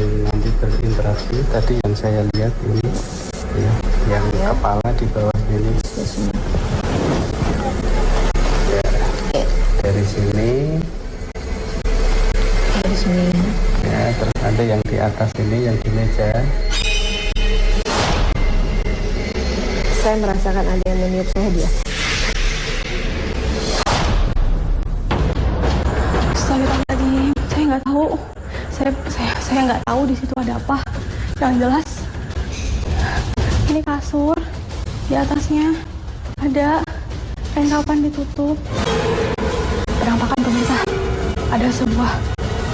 yang nanti berinteraksi. Tadi yang saya lihat ini ya, yang kepala di bawah ini ya, dari sini ya, terus ada yang di atas ini yang di meja. Saya merasakan ada yang meniup saya dia. Astagfirullahaladzim, saya nggak tahu. Saya nggak tahu di situ ada apa. Yang jelas ini kasur, di atasnya ada kain kapan ditutup. Penampakan pemirsa, ada sebuah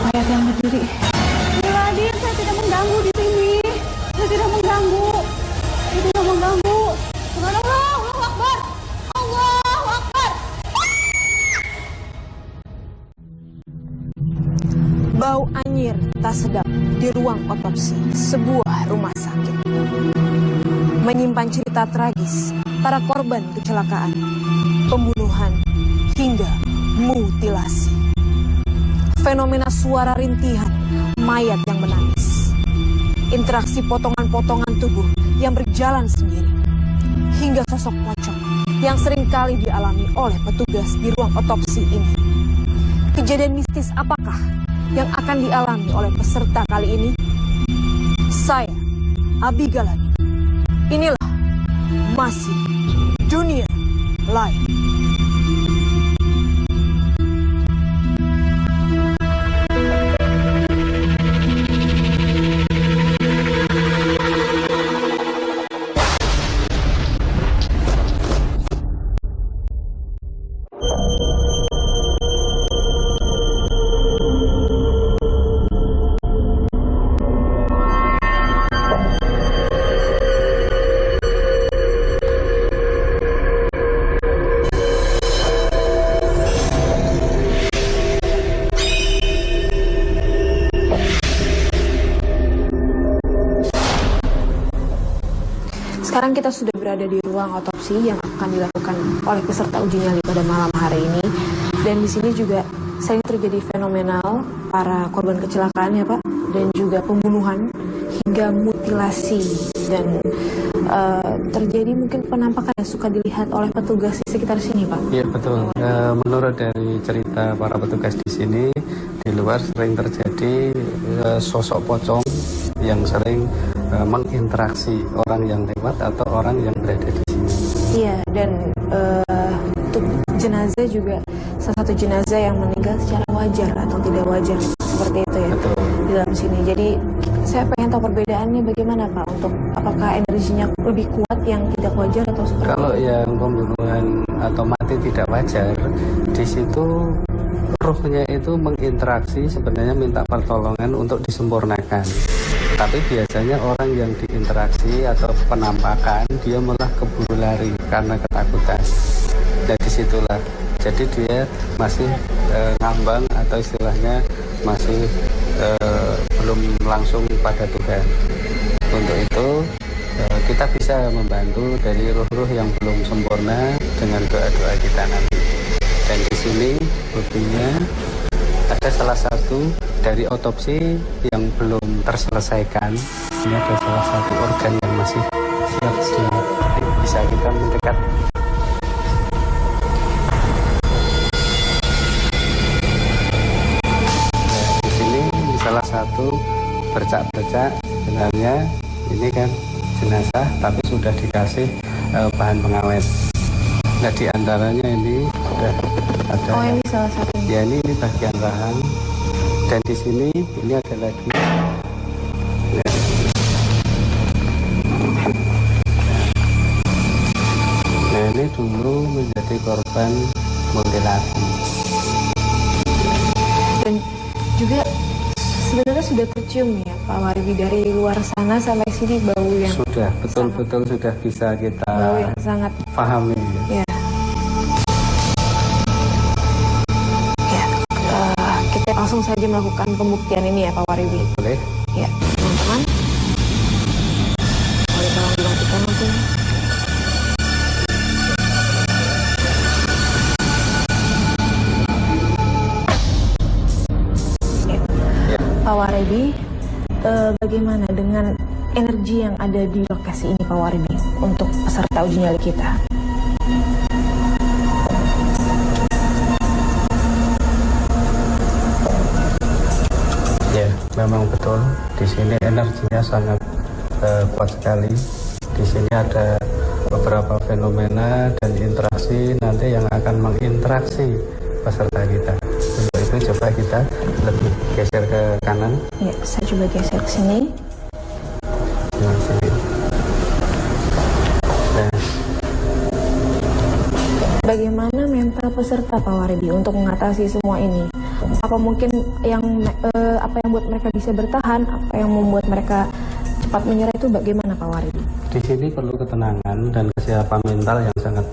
mayat yang berdiri. Adil, saya tidak mengganggu di sini. Saya tidak mengganggu. Saya tidak mengganggu. Subhanallah, Allahu Akbar. Allahu Akbar. Bau anyir tak sedap di ruang otopsi sebuah rumah sakit. Menyimpan cerita tragis para korban kecelakaan, pembunuhan, hingga mutilasi. Fenomena suara rintihan, mayat yang menangis. Interaksi potongan-potongan tubuh yang berjalan sendiri. Hingga sosok pocong yang seringkali dialami oleh petugas di ruang otopsi ini. Kejadian mistis apakah yang akan dialami oleh peserta kali ini? Saya, Abi Galani. Inilah masih Dunia Live. Sekarang kita sudah berada di ruang otopsi yang akan dilakukan oleh peserta uji nyali pada malam hari ini. Dan di sini juga sering terjadi fenomenal para korban kecelakaan ya Pak, dan juga pembunuhan hingga mutilasi, dan terjadi mungkin penampakan yang suka dilihat oleh petugas di sekitar sini Pak. Iya betul. Menurut dari cerita para petugas di sini, di luar sering terjadi sosok pocong yang sering menginteraksi orang yang lewat atau orang yang berada di sini. Iya, dan untuk jenazah juga salah satu jenazah yang meninggal secara wajar atau tidak wajar seperti itu ya. Betul. Di dalam sini. Jadi saya pengen tahu perbedaannya bagaimana Pak, untuk apakah energinya lebih kuat yang tidak wajar atau seperti Kalau yang pembunuhan atau mati tidak wajar, di situ ruhnya itu menginteraksi, sebenarnya minta pertolongan untuk disempurnakan. Tapi biasanya orang yang diinteraksi atau penampakan, dia malah keburu lari karena ketakutan. Dan disitulah, jadi dia masih ngambang atau istilahnya masih belum langsung pada Tuhan. Untuk itu kita bisa membantu dari ruh-ruh yang belum sempurna dengan doa-doa kita nanti. Dan di sini buktinya ada salah satu dari otopsi yang belum terselesaikan. Ini ada salah satu organ yang masih siap bisa kita mendekat. Nah, di sini salah satu bercak-bercak, sebenarnya ini kan jenazah tapi sudah dikasih bahan pengawet. Nah di antaranya ini sudah ada. Oh ini salah satu. Ya ini bagian rahang. Dan di sini ini ada lagi. Ya. Nah ini dulu menjadi korban mutilasi. Dan juga sebenarnya sudah tercium ya Pak Wardi dari luar sana sampai sini bau yang Sudah betul-betul sudah bisa kita bau yang sangat pahami. ya. Kita langsung saja melakukan pembuktian ini ya Pak Wardi. Boleh? Ya teman-teman, boleh tolong dimatikan langsung. Ya. Pak Wardi, bagaimana dengan energi yang ada di lokasi ini Pak Wardi untuk peserta uji nyali kita? Ya, memang betul. Di sini energinya sangat kuat sekali. Di sini ada beberapa fenomena dan interaksi nanti yang akan menginteraksi peserta kita. Untuk itu coba kita lebih geser ke kanan. Ya, saya coba geser ke sini. Nah, sini. Nah, bagaimana mental peserta Pak Wardi untuk mengatasi semua ini? Apa mungkin yang apa yang membuat mereka bisa bertahan? Apa yang membuat mereka cepat menyerah itu bagaimana Pak Wardi? di sini perlu ketenangan dan kesiapan mental yang sangat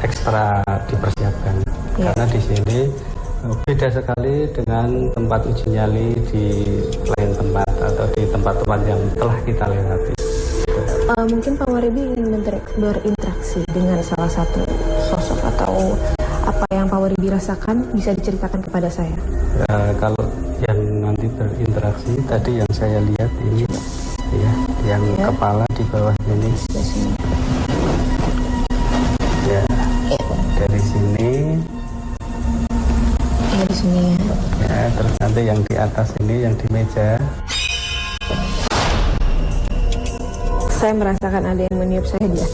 ekstra dipersiapkan. Ya. Karena di sini beda sekali dengan tempat uji nyali di lain tempat atau di tempat-tempat yang telah kita lewati. Mungkin Pak Wardi ingin berinteraksi dengan salah satu sosok atau apa yang Pak Wardi rasakan bisa diceritakan kepada saya. Kalau yang nanti berinteraksi tadi yang saya lihat ini ya, yang ya, kepala di bawah ini. di sini. Ya, dari sini. Ya, di sini ya. Ya, terus nanti yang di atas ini, yang di meja. Saya merasakan ada yang meniup saya dia.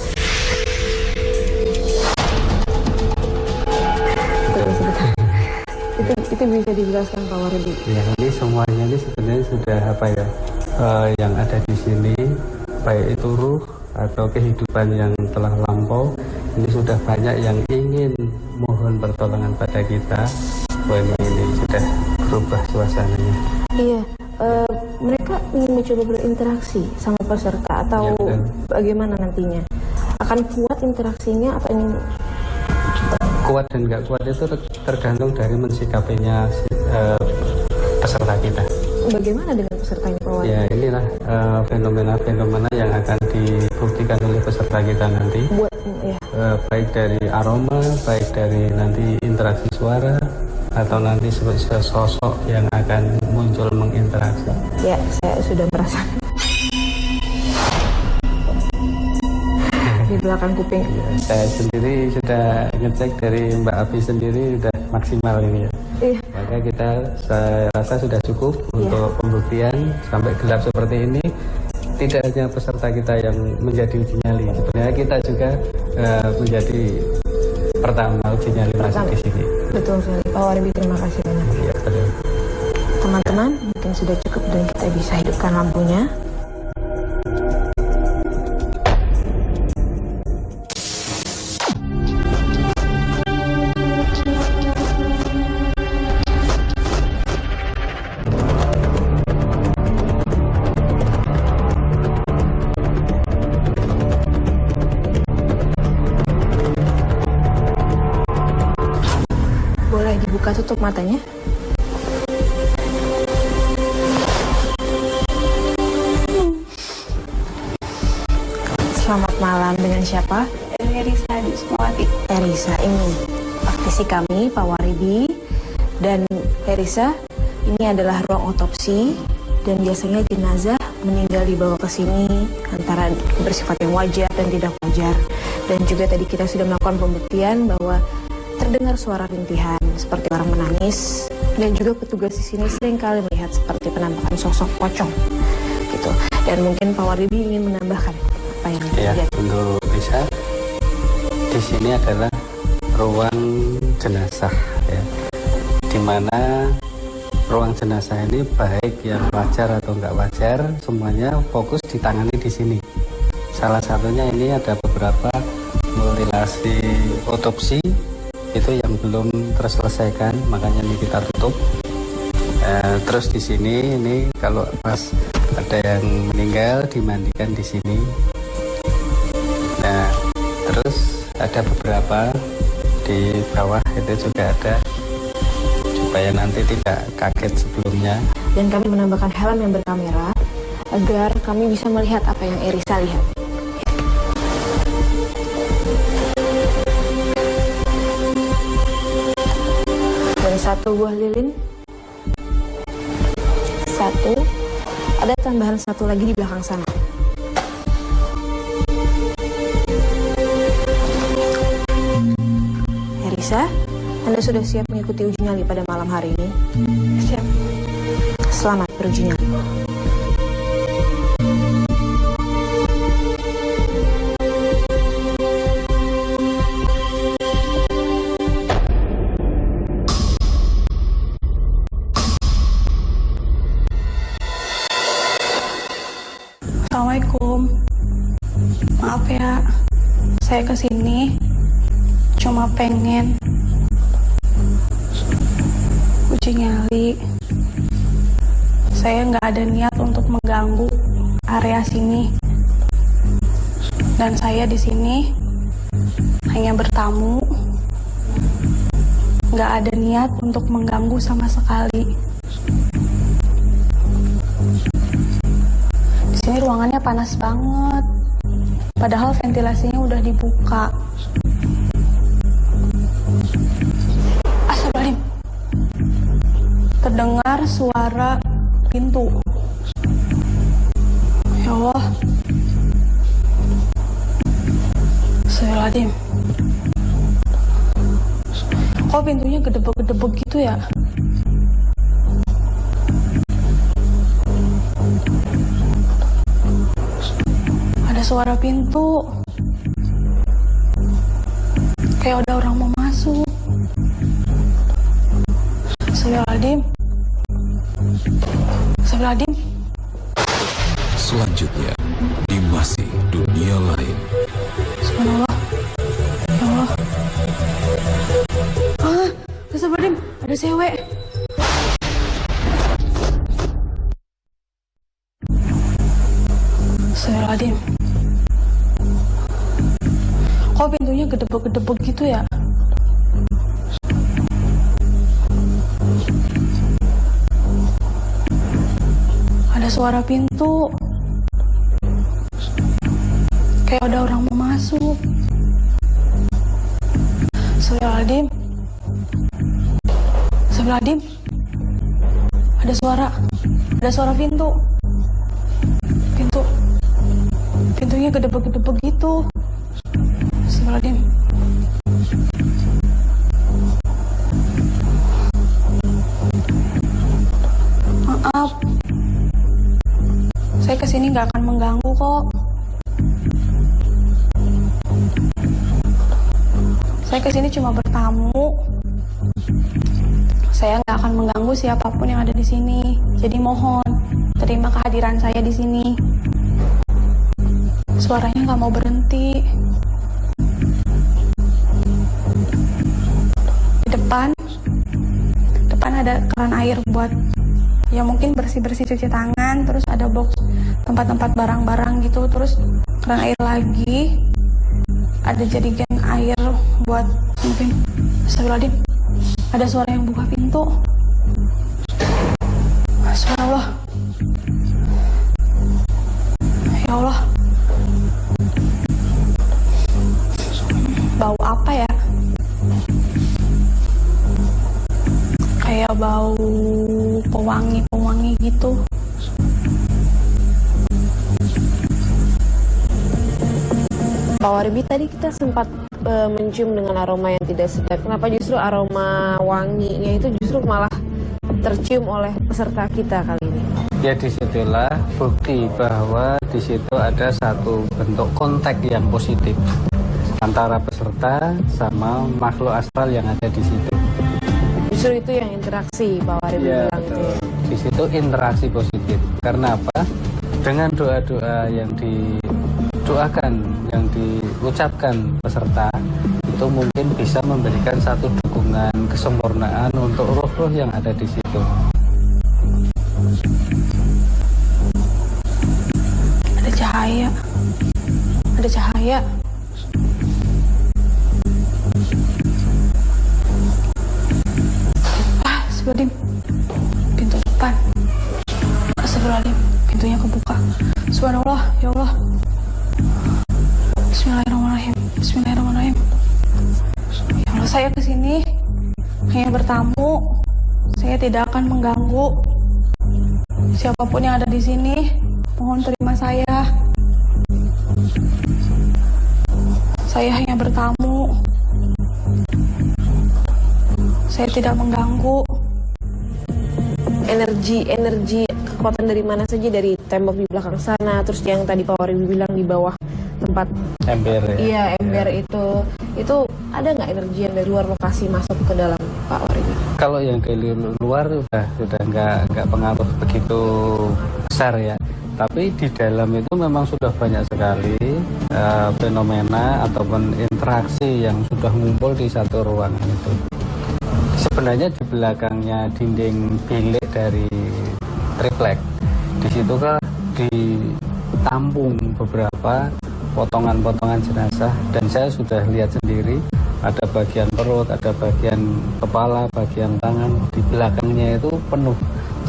Itu bisa dijelaskan Pak Wardi. Ya, ini semuanya ini sebenarnya sudah apa ya? Yang ada di sini, baik itu ruh atau kehidupan yang telah lampau, ini sudah banyak yang ingin mohon pertolongan pada kita. Memang ini sudah berubah suasananya. Iya, mereka ingin mencoba berinteraksi sama peserta atau Ya, bagaimana nantinya? Akan kuat interaksinya atau ingin kuat dan nggak kuat itu tergantung dari mensikapinya peserta kita. bagaimana dengan peserta ini Pak Wardi? Ya, inilah fenomena-fenomena yang akan dibuktikan oleh peserta kita nanti. Buat ya. Baik dari aroma, baik dari nanti interaksi suara, atau nanti sosok yang akan muncul menginteraksi. Ya, saya sudah merasa di belakang kuping. Ya, saya sendiri sudah ngecek dari Mbak Api sendiri sudah maksimal ini ya. Iya. Maka saya rasa sudah cukup untuk pembuktian sampai gelap seperti ini. Tidak hanya peserta kita yang menjadi uji nyali, sebenarnya kita juga menjadi pertama uji nyali masuk di sini. Betul sekali Pak Wardi, terima kasih banyak. Iya, betul. Teman-teman, mungkin sudah cukup dan kita bisa hidupkan lampunya. Boleh dibuka tutup matanya? Selamat malam, dengan siapa? Erisa Dismawati. Erisa, ini praktisi kami, Pak Wardi. Dan Erisa, ini adalah ruang otopsi dan biasanya jenazah meninggal dibawa ke sini antara bersifat yang wajar dan tidak wajar. Dan juga tadi kita sudah melakukan pembuktian bahwa terdengar suara rintihan seperti orang menangis, dan juga petugas di sini seringkali melihat seperti penampakan sosok pocong gitu. Dan mungkin Pak Wardi ingin menambahkan apa yang Ya, terjadi. untuk bisa di sini adalah ruang jenazah ya, di mana ruang jenazah ini baik yang wajar atau nggak wajar semuanya fokus ditangani di sini. Salah satunya ini ada beberapa mutilasi otopsi itu yang belum terselesaikan, makanya ini kita tutup. Terus di sini ini kalau pas ada yang meninggal dimandikan di sini. Nah, terus ada beberapa di bawah itu juga ada supaya nanti tidak kaget sebelumnya. Dan kami menambahkan helm yang berkamera agar kami bisa melihat apa yang Erisa lihat. Dan satu buah lilin, satu Ada tambahan satu lagi di belakang sana. Herisa, Anda sudah siap mengikuti uji nyali pada malam hari ini? Siap. Selamat beruji nyali. Assalamualaikum. Maaf ya, saya kesini cuma pengen uji nyali. Saya nggak ada niat untuk mengganggu area sini, dan saya di sini hanya bertamu. Nggak ada niat untuk mengganggu sama sekali. Di sini ruangannya panas banget, padahal ventilasinya udah dibuka. Astagfirullahaladzim. Terdengar suara pintu. Ya Allah. Astagfirullahaladzim. Kok pintunya gedebek-gedebek gitu ya? Suara pintu kayak ada orang mau masuk. Astagfirullahaladzim. Astagfirullahaladzim. Selanjutnya di masih dunia lain. Subhanallah. Ya Allah. Astagfirullahaladzim, ada cewek. Astagfirullahaladzim. Kok pintunya gedebek-gedebek gitu ya? Ada suara pintu kayak ada orang mau masuk. Astagfirullahaladzim. Astagfirullahaladzim. Ada suara pintu. Pintunya gedebek-gedebek gitu. Astagfirullahaladzim. Maaf, saya kesini nggak akan mengganggu kok. Saya kesini cuma bertamu. Saya nggak akan mengganggu siapapun yang ada di sini. Jadi mohon terima kehadiran saya di sini. Suaranya nggak mau berhenti. Di depan ada keran air buat ya mungkin bersih-bersih cuci tangan, terus ada box tempat-tempat barang-barang gitu, terus keran air lagi, ada jerigen air buat mungkin. Astagfirullahaladzim, ada suara yang buka pintu. Subhanallah. Ya Allah. Bau apa ya? Kayak bau pewangi gitu. Pak Warbi, tadi kita sempat mencium dengan aroma yang tidak sedap. Kenapa justru aroma wanginya itu justru malah tercium oleh peserta kita kali ini? Ya disitulah bukti bahwa di situ ada satu bentuk kontak yang positif antara peserta sama makhluk astral yang ada di situ. Justru itu yang interaksi, Pak Warbi bilang itu. Di situ interaksi positif. Karena apa? Dengan doa-doa yang didoakan, yang diucapkan peserta, itu mungkin bisa memberikan satu dukungan kesempurnaan untuk roh-roh yang ada di situ. Ada cahaya. Ada cahaya. Astagfirullahaladzim. Pintu depan. Astagfirullahaladzim. Pintunya kebuka. Subhanallah. Ya Allah. Bismillahirrahmanirrahim. Bismillahirrahmanirrahim. Ya Allah, saya kesini hanya bertamu. Saya tidak akan mengganggu. Siapapun yang ada di sini, mohon terima saya. Saya hanya bertamu. Saya tidak mengganggu. Energi kekuatan dari mana saja, dari tembok di belakang sana, terus yang tadi Pak Wari bilang di bawah tempat ember ya. iya ember itu ada nggak energi yang dari luar lokasi masuk ke dalam Pak Wari? Kalau yang dari luar sudah nggak pengaruh begitu besar ya. Tapi di dalam itu memang sudah banyak sekali fenomena ataupun interaksi yang sudah ngumpul di satu ruangan itu. Sebenarnya di belakangnya dinding bilik dari triplek, di situ kan ditampung beberapa potongan-potongan jenazah, dan saya sudah lihat sendiri ada bagian perut, ada bagian kepala, bagian tangan, di belakangnya itu penuh.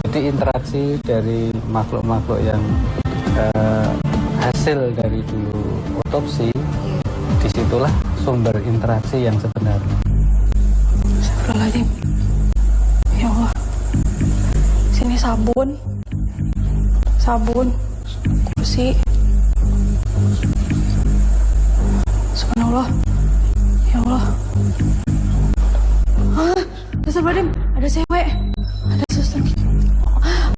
Jadi interaksi dari makhluk-makhluk yang hasil dari dulu otopsi, disitulah sumber interaksi yang sebenarnya. Astagfirullahaladzim. Ya Allah. Sini sabun, kursi. Subhanallah. Ya Allah. Astagfirullahaladzim. Ada cewek. Ada suster.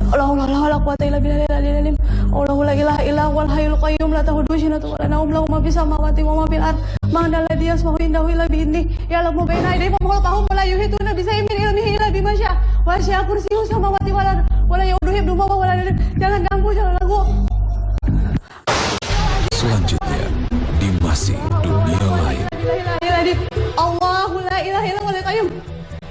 Allah quwata illa billahil Allahu la ilaha illa huwal hayyul qayyum la ta'khudhuhu sinatun wa la nawm lahu ma fis samawati wa ma fil ard man dal ladzi yasmahu indahu illa bi idzni ya'lamu baina aydihim wa khalfahum wa la yuhituna bi shay'in min ilmihi illa bima syaa wa syaa kursiyyuhu samawati wal ard wa la ya'uduhu hifdhuhuma wa la jangan ganggu. Selanjutnya di Masih Dunia Lain. Allahu la ilaha illa huwal qayyum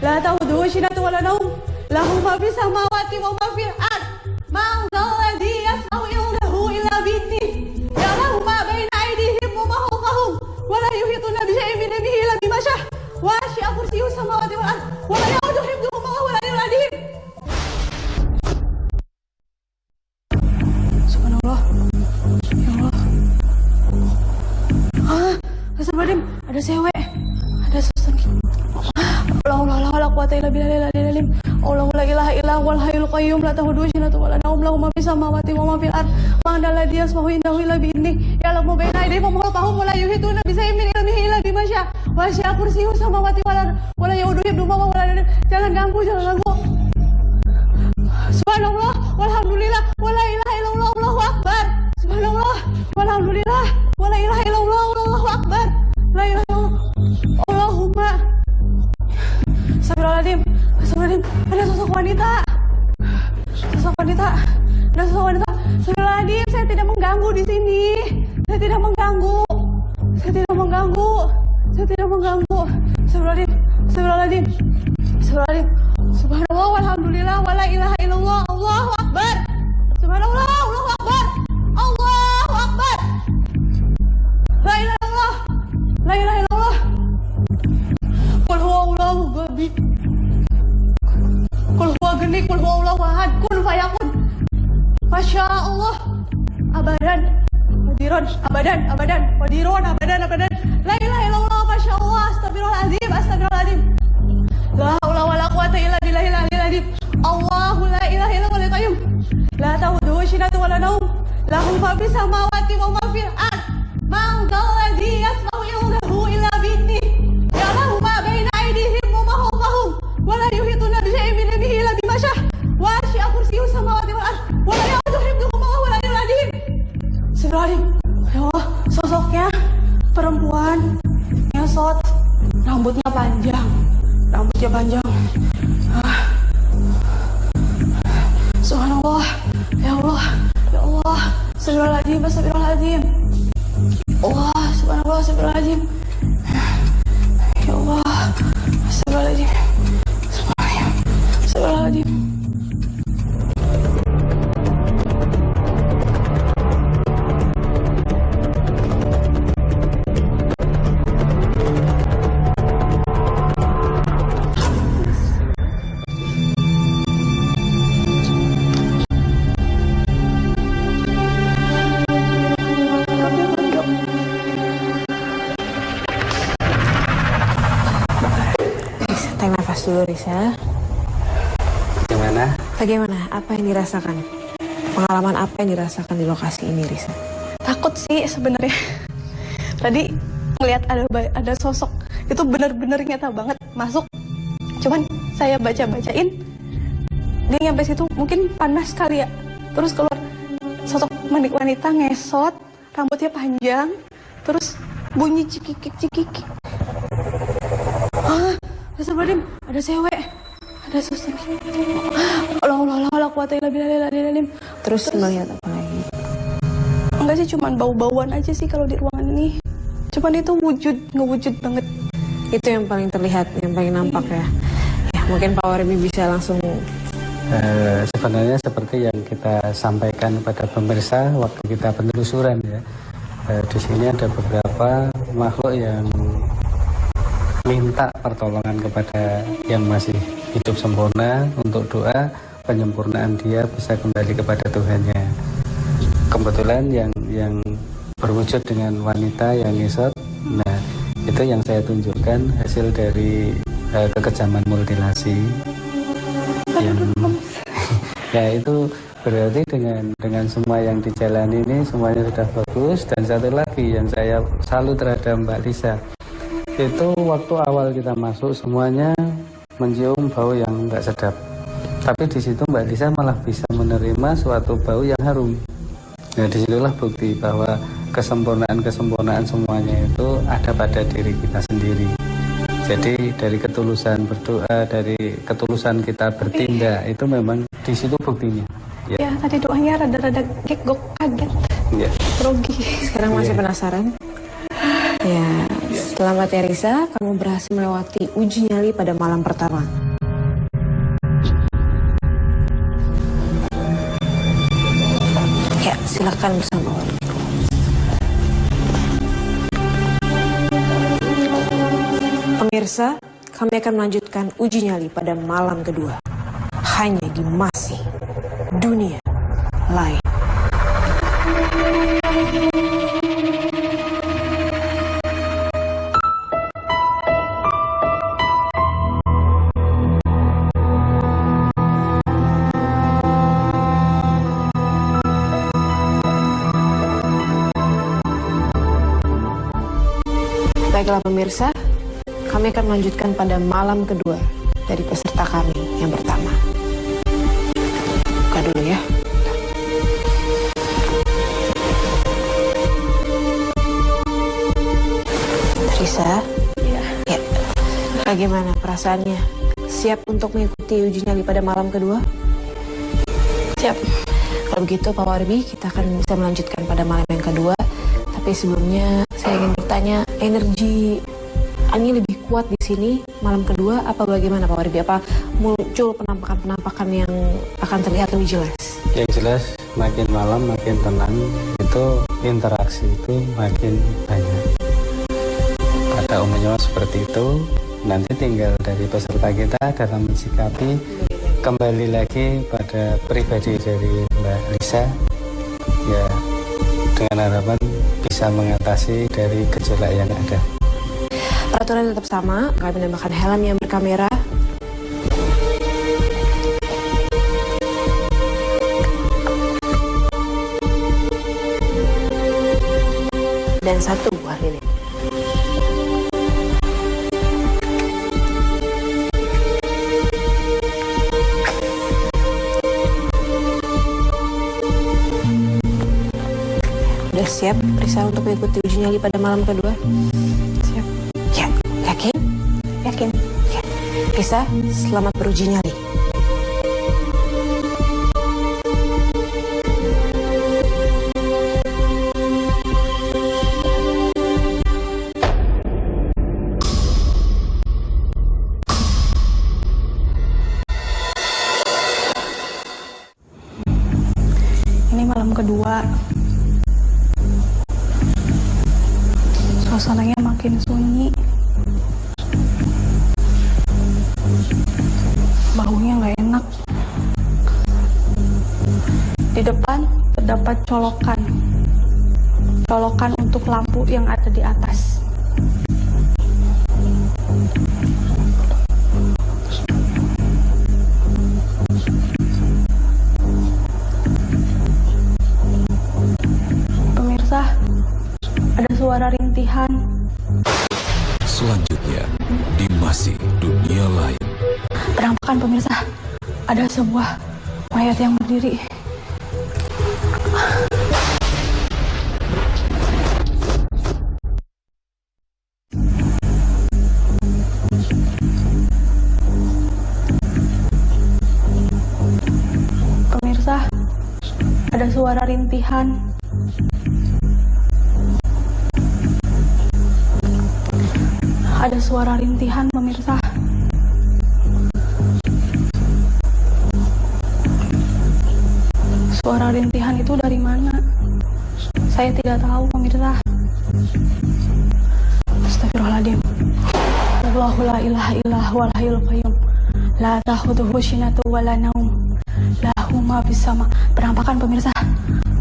la ta'khudhuhu sinatun wa la nawm lahu ma fis samawati wa ma fil ard man dal ladzi yasmahu indahu illa bi idzni ya'lamu ma baina aydihim wa ma khalfahum wa la yuhituna bi shay'in min ilmihi illa bima syaa wa syaa kursiyyuhu samawati wal ard wa la ya'uduhu hifdhuhuma wa huwal aliyyul azim. Subhanallah. Ya Allah. Astagfirullahaladzim. Ada cewek. Ada suster. Allah quwata illa billahil azim. Allahu la ilaha illa huwal hayyul qayyum la ta'khudhuhu sinatun wa la nawm lahu ma fis samawati wa ma fil ard man dal ladzi yasmahu indahu illa bi idzni ya'lamu baina aydihim wa khalfahum wa la yuhituna bi shay'in min ilmihi illa bima syaa wa syaa kursiyyuhu samawati wal ard wa la ya'uduhu hifdhuhuma wa la jangan ganggu. Subhanallah walhamdulillah wa la ilaha illallah Allahu akbar. Subhanallah walhamdulillah wa la ilaha illallah Allahu akbar. La ilaha illallah Allahumma. Astagfirullahaladzim. Ada sosok wanita. Astagfirullahaladzim, saya tidak mengganggu di sini. Saya tidak mengganggu. Astagfirullahaladzim. Subhanallah walhamdulillah wa la ilaha illallah Allahu akbar. Subhanallah Allahu akbar. Allahu akbar. La ilaha illallah. Qul huwallahu ahad. Qul huwa geni, qul huwallahu ahad, kun fayakun. Masya Allah. Abadan. Qadirun, abadan. La ilaha illallah, masya Allah. Astagfirullahaladzim. La haula wala quwata illa billahil aliyil azim. Allahu la ilaha illa huwal qayyum. La ta'khudhuhu sinatun wa la nawm. Lahu ma fis samawati wa ma fil ard. Man dal ladzi yasma'u indahu illa bi idzni. Ya'lamu ma baina aydihim wa ma khalfahum. Wa la yuhituna bi shay'in min ilmihi illa bima syaa. Wa syaa kursiyyuhu samawati wal ard. Wa la ya'uduhu hifdhuhuma wa huwal aliyyul azim. Astagfirullahaladzim. Ya Allah, sosoknya perempuan nyesot, rambutnya panjang. Subhanallah. Ya Allah. Astagfirullahaladzim. Allah, subhanallah, astagfirullahaladzim. Ya Allah. Astagfirullahaladzim. Astagfirullahaladzim. Tarik nafas dulu, Risa. Gimana? Bagaimana? Apa yang dirasakan? Pengalaman apa yang dirasakan di lokasi ini, Risa? Takut sih sebenarnya. Tadi ngelihat ada sosok itu benar-benar nyata banget masuk. Cuman saya baca-bacain dia nyampe situ mungkin panas kali ya. Terus keluar sosok wanita ngesot, rambutnya panjang, terus bunyi cikikik. Astagfirullahaladzim, ada cewek, ada suster. Allah kuat ilalim. Terus melihat apa lagi? Enggak sih, cuman bau-bauan aja sih kalau di ruangan ini. Cuman itu ngewujud banget. Itu yang paling terlihat, yang paling nampak ya. Ya mungkin Pak Warbi bisa langsung. Sebenarnya seperti yang kita sampaikan kepada pemirsa waktu kita penelusuran ya. Di sini ada beberapa makhluk yang minta pertolongan kepada yang masih hidup sempurna untuk doa penyempurnaan dia bisa kembali kepada Tuhannya. Kebetulan yang berwujud dengan wanita yang ngesot, nah itu yang saya tunjukkan hasil dari kekejaman mutilasi yang ya itu berarti dengan semua yang dijalani ini semuanya sudah bagus. Dan satu lagi yang saya salut terhadap Mbak Lisa, itu waktu awal kita masuk semuanya mencium bau yang nggak sedap, tapi di situ Mbak Lisa malah bisa menerima suatu bau yang harum. Nah disitulah bukti bahwa kesempurnaan semuanya itu ada pada diri kita sendiri. Jadi dari ketulusan berdoa, dari ketulusan kita bertindak, itu memang di situ buktinya. Ya tadi doanya rada-rada kaget. Ya. Grogi. Sekarang masih penasaran? Ya, selamat ya Risa, kamu berhasil melewati uji nyali pada malam pertama. Ya, silakan bersama Warbi. Pemirsa, kami akan melanjutkan uji nyali pada malam kedua. Hanya di Masih Dunia Lain. Baiklah pemirsa, kami akan melanjutkan pada malam kedua dari peserta kami yang pertama. Buka dulu ya. Risa, ya. Bagaimana perasaannya? Siap untuk mengikuti uji nyali pada malam kedua? Siap. Kalau begitu Pak Warbi, kita akan bisa melanjutkan pada malam yang kedua. Tapi sebelumnya saya ingin bertanya, energi ini lebih kuat di sini malam kedua apa bagaimana Pak Warbi? Apa muncul penampakan-penampakan yang akan terlihat lebih jelas? Yang jelas makin malam makin tenang, itu interaksi itu makin banyak. Pada umumnya seperti itu. Nanti tinggal dari peserta kita dalam mensikapi. Kembali lagi pada pribadi dari Mbak Lisa, ya dengan harapan bisa mengatasi dari gejolak yang ada. Peraturan tetap sama, kami menambahkan helm yang berkamera. Dan satu buah lilin. Udah siap Risa untuk mengikuti uji nyali pada malam kedua? Siap. Ya, yakin? Yakin. Ya. Risa, selamat beruji nyali. Ini malam kedua. Suasananya makin sunyi. Baunya nggak enak. Di depan terdapat colokan. Colokan untuk lampu yang ada di atas. suara rintihan. Selanjutnya, di Masih Dunia Lain. Penampakan pemirsa, ada sebuah mayat yang berdiri. Pemirsa, ada suara rintihan. Ada suara rintihan, pemirsa. Suara rintihan itu dari mana? Saya tidak tahu, pemirsa. Astagfirullahaladzim. Allahu la ilaha illa huwal hayyul qayyum. La ta'khudhuhu sinatun wa la naum. Lahu ma fis sama. Penampakan, pemirsa.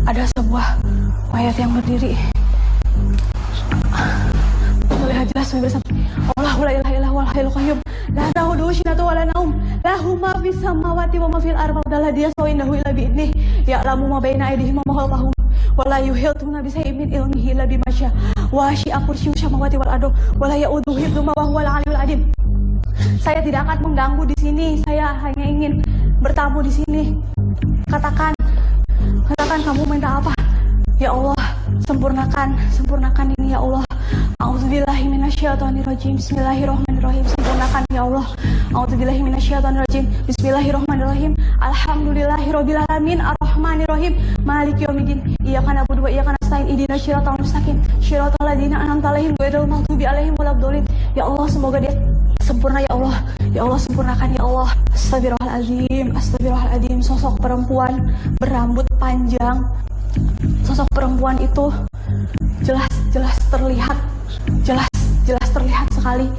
Ada sebuah mayat yang berdiri. Terlihat jelas, pemirsa. Allahu la ilaha illa huwal hayyul qayyum. La ta'khudhuhu sinatun wa la naum. Lahu ma fis samawati wa ma fil ardi. Dia sawindahu ila bi'idnih. Ya'lamu ma baina aydihim wa ma khalfahum. Wala yuhituna bi shay'in min ilmihi illa bima syaa. Wasi'a kursiyyuhu samawati wal ardi wala ya'uduhu hifdzuhuma wa huwal 'aliyyul 'azim. Saya tidak akan mengganggu di sini. Saya hanya ingin bertamu di sini. Katakan kamu minta apa? Ya Allah, sempurnakan ini ya Allah. A'udzubillahi minasyaitonirrajim. Bismillahirrahmanirrahim. Sempurnakan ya Allah. A'udzubillahi minasyaitonirrajim. Bismillahirrahmanirrahim. Alhamdulillahirabbil alamin arrahmanirrahim maliki yaumiddin. Iyyaka na'budu wa iyyaka nasta'in. Ihdinas siratal mustaqim. Siratal ladzina an'amta 'alaihim ghairil maghdubi 'alaihim waladdallin. Ya Allah, semoga dia sempurna ya Allah. Ya Allah, sempurnakan ya Allah. Astagfirullahaladzim. Sosok perempuan berambut panjang. Sosok perempuan itu jelas terlihat sekali,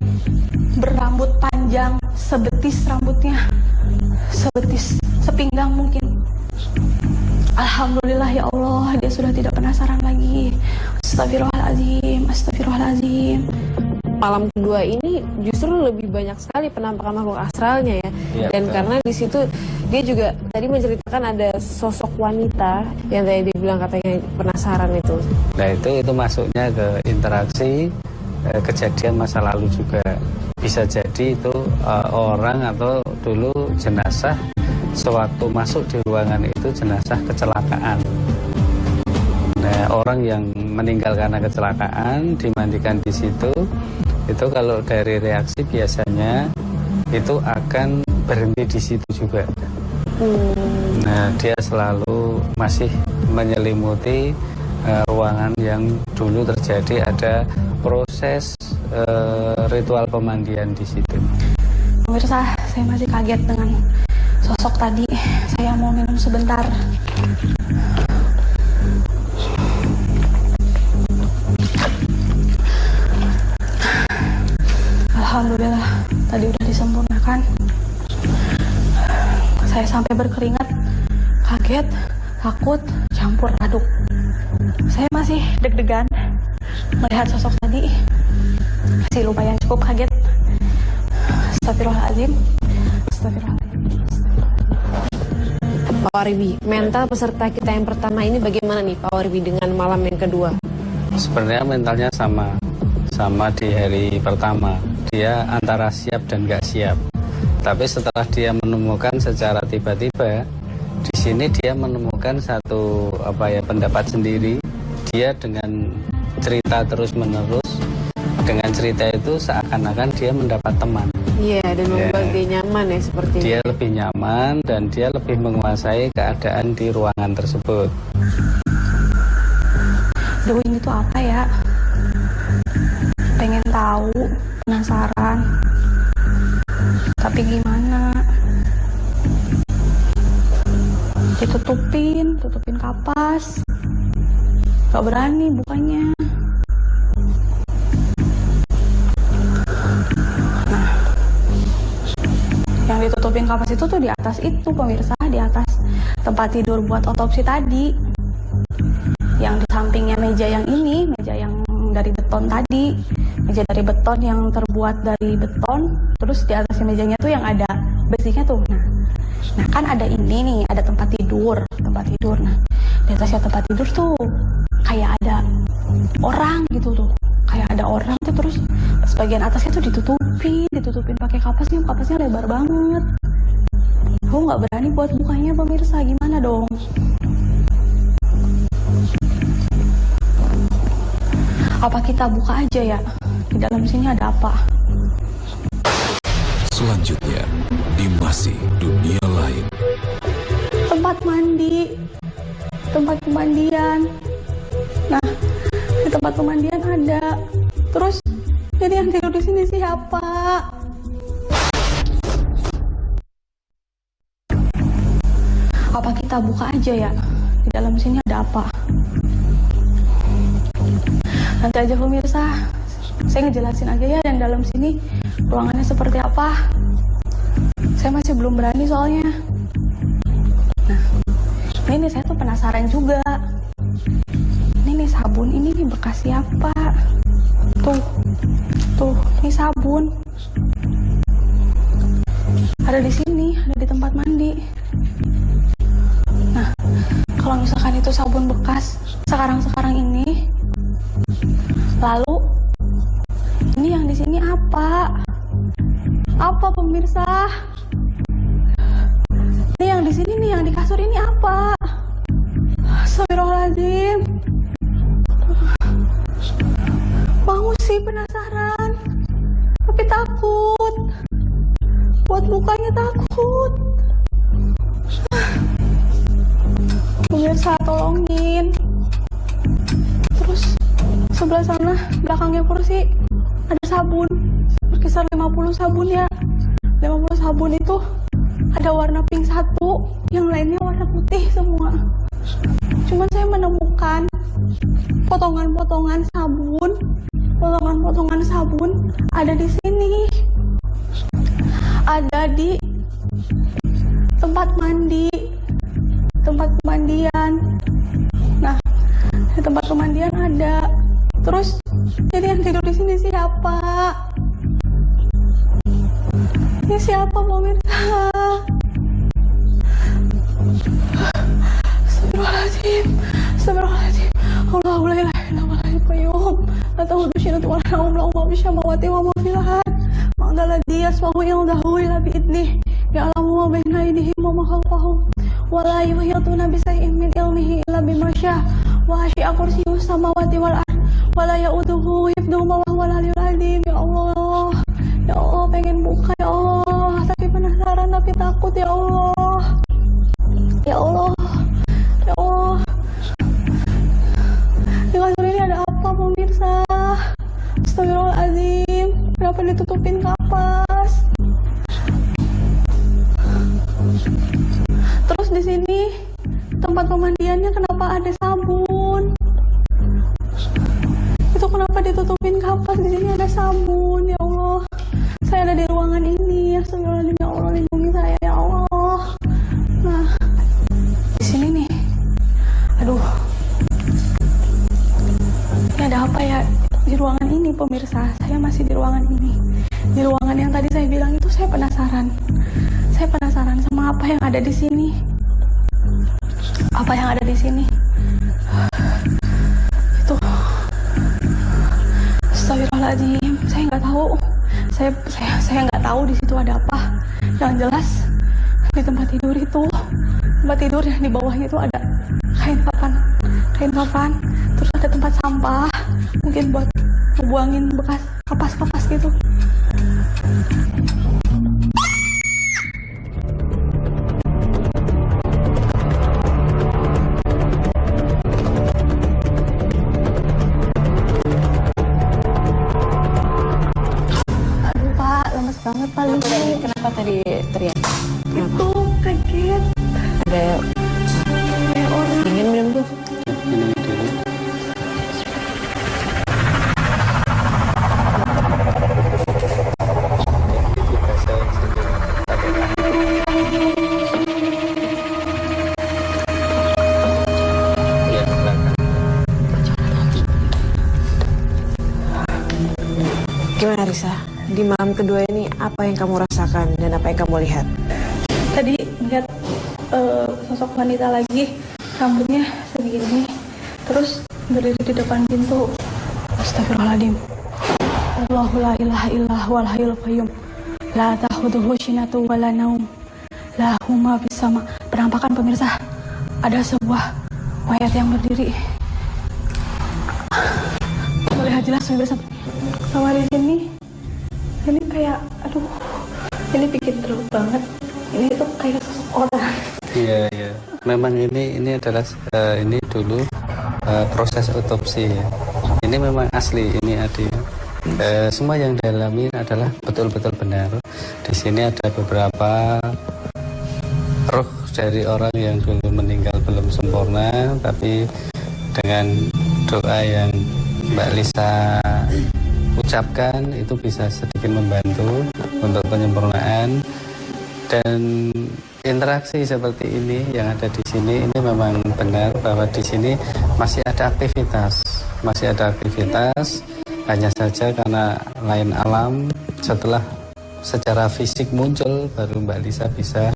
berambut panjang, sebetis rambutnya, sepinggang mungkin. Alhamdulillah ya Allah, dia sudah tidak penasaran lagi. Astagfirullahaladzim. Malam kedua ini justru lebih banyak sekali penampakan makhluk astralnya ya. Dan betul. karena di situ dia juga tadi menceritakan ada sosok wanita yang tadi dibilang katanya penasaran itu. Nah itu masuknya ke interaksi kejadian masa lalu juga. Bisa jadi itu orang atau dulu jenazah sewaktu masuk di ruangan itu jenazah kecelakaan. Nah, orang yang meninggal karena kecelakaan dimandikan di situ, itu kalau dari reaksi biasanya itu akan berhenti di situ juga. Nah, dia selalu masih menyelimuti ruangan yang dulu terjadi ada proses ritual pemandian di situ. Pemirsa, saya masih kaget dengan sosok tadi. Saya mau minum sebentar. Alhamdulillah, tadi udah disempurnakan. Saya sampai berkeringat, kaget, takut, campur aduk. Saya masih deg-degan melihat sosok tadi. Masih lumayan cukup kaget. Astagfirullahaladzim. Pak Warbi, mental peserta kita yang pertama ini bagaimana nih Pak Warbi dengan malam yang kedua? Sebenarnya mentalnya sama di hari pertama. Dia antara siap dan gak siap. Tapi setelah dia menemukan secara tiba-tiba, di sini dia menemukan satu pendapat sendiri. Dia dengan cerita terus-menerus, dengan cerita itu seakan-akan dia mendapat teman. Iya, dan membuat dia nyaman ya seperti Dia lebih nyaman dan dia lebih menguasai keadaan di ruangan tersebut. Duh, ini tuh apa ya? Pengen tahu, penasaran. Tapi gimana? Ditutupin kapas. Gak berani bukanya. Nah, yang ditutupin kapas itu tuh di atas itu, pemirsa, di atas tempat tidur buat otopsi tadi. Yang di sampingnya meja yang ini, meja yang dari beton tadi, meja dari beton yang terbuat dari beton, terus di atasnya mejanya tuh yang ada besinya tuh. Nah kan ada ini nih, ada tempat tidur. Nah, di atasnya tempat tidur tuh kayak ada orang gitu tuh. bagian atasnya tuh ditutupin pakai kapasnya lebar banget. Aku nggak berani buat bukanya pemirsa, gimana dong? Apa kita buka aja ya? Di dalam sini ada apa? Selanjutnya, di Masih Dunia Lain. Tempat mandi, tempat pemandian. Nah, di tempat pemandian ada. Terus, jadi yang tidur di sini siapa? Apa kita buka aja ya? Di dalam sini ada apa? Nanti aja pemirsa, saya ngejelasin aja ya yang dalam sini ruangannya seperti apa. Saya masih belum berani soalnya. Nah, ini saya tuh penasaran juga. Ini nih sabun, ini nih bekas siapa? Tuh, ini sabun. Ada di sini, ada di tempat mandi. Nah, kalau misalkan itu sabun bekas sekarang ini, lalu ini yang di sini apa? Apa pemirsa? Ini yang di sini nih, yang di kasur ini apa? Astagfirullahaladzim. Mau sih penasaran, tapi takut. Buat bukanya takut. Pemirsa tolongin. Terus sebelah sana belakangnya kursi ada sabun, berkisar 50 sabun ya. 50 sabun itu ada warna pink satu, yang lainnya warna putih semua. Cuman saya menemukan potongan-potongan sabun ada di sini. Ada di tempat mandi, tempat pemandian. Nah, di tempat pemandian ada. Terus, jadi yang tidur di sini siapa? Ini siapa pemirsa? Astagfirullahaladzim. Allahu la ilaha illa huwal hayyul qayyum. La ta'khudhuhu sinatun wa la nawm, lahu ma fis samawati wa ma fil ardh. Man dhal ladzi yashfa'u 'indahu illa bi idhnihi. Ya'lamu ma baina aydihim wa ma khalfahum. Wa la yuhituna bi shay'in min ilmihi illa bima syaa. Wa wasi'a kursiyyuhu samawati wal ardh. Wa la ya'uduhu hifdhuhuma wa huwal 'aliyyul 'azim. Ya Allah. Ya Allah, pengen buka ya Allah. Tapi penasaran, tapi takut ya Allah. Ya Allah. Ya Allah. Di kasur ini ada apa pemirsa? Astagfirullahaladzim. Kenapa ditutupin kapas? Terus di sini tempat pemandiannya kenapa ada sabun? Itu kenapa ditutupin kapas? Di sini ada sabun. Ya Allah. Saya ada di ruangan ini. Astagfirullahaladzim. Ya Allah, lindungi saya ya Allah. Nah, di sini nih. Aduh. Ini ada apa ya di ruangan ini pemirsa? Saya masih di ruangan ini. Di ruangan yang tadi saya bilang itu saya penasaran. Saya penasaran sama apa yang ada di sini. Apa yang ada di sini? Itu. Astagfirullahaladzim. Saya nggak tahu. Saya nggak tahu di situ ada apa. Yang jelas di tempat tidur itu, tempat tidur yang di bawahnya itu ada kain kafan, terus ada tempat sampah, mungkin buat ngebuangin bekas kapas-kapas gitu. Aduh Pak, lemes banget Pak. Kenapa tadi teriak? Itu kaget. Ada orang ingin minum tuh. Minum dulu. Gimana Risa? Di malam kedua ini apa yang kamu rasakan dan apa yang kamu lihat? Tadi lihat sosok wanita lagi, rambutnya segini, terus berdiri di depan pintu. Astagfirullahaladzim. Allahu la ilaha illa huwal hayyul qayyum. La ta'khudhuhu sinatun wa la naum. Lahu ma fis sama. Penampakan pemirsa. Ada sebuah mayat yang berdiri. Melihat jelas pemirsa. Sama di sini. Ini kayak aduh. Ini bikin drop banget. Ini tuh kayak seseorang. Iya, iya. Memang ini adalah ini dulu proses otopsi ya. Ini memang asli, ini Adi. Semua yang dialami adalah betul-betul benar. Di sini ada beberapa roh dari orang yang dulu meninggal belum sempurna, tapi dengan doa yang Mbak Lisa ucapkan itu bisa sedikit membantu untuk penyempurnaan. Dan interaksi seperti ini yang ada di sini ini memang benar bahwa di sini masih ada aktivitas, hanya saja karena lain alam. Setelah secara fisik muncul baru Mbak Lisa bisa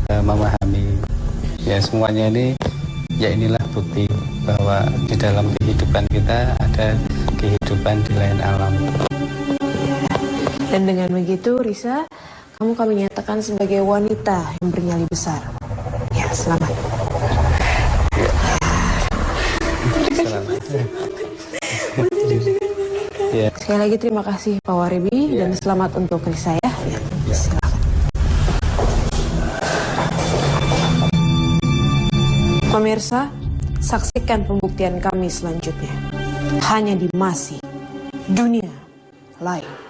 memahami. Ya semuanya ini ya inilah bukti bahwa di dalam kehidupan kita ada kehidupan di lain alam. Dan dengan begitu, Risa, kamu kami nyatakan sebagai wanita yang bernyali besar. Ya, selamat. Ya. Sekali lagi terima kasih Pak Waribi dan selamat untuk Risa ya. Silakan. Pemirsa, saksikan pembuktian kami selanjutnya. Hanya di Masih Dunia Lain.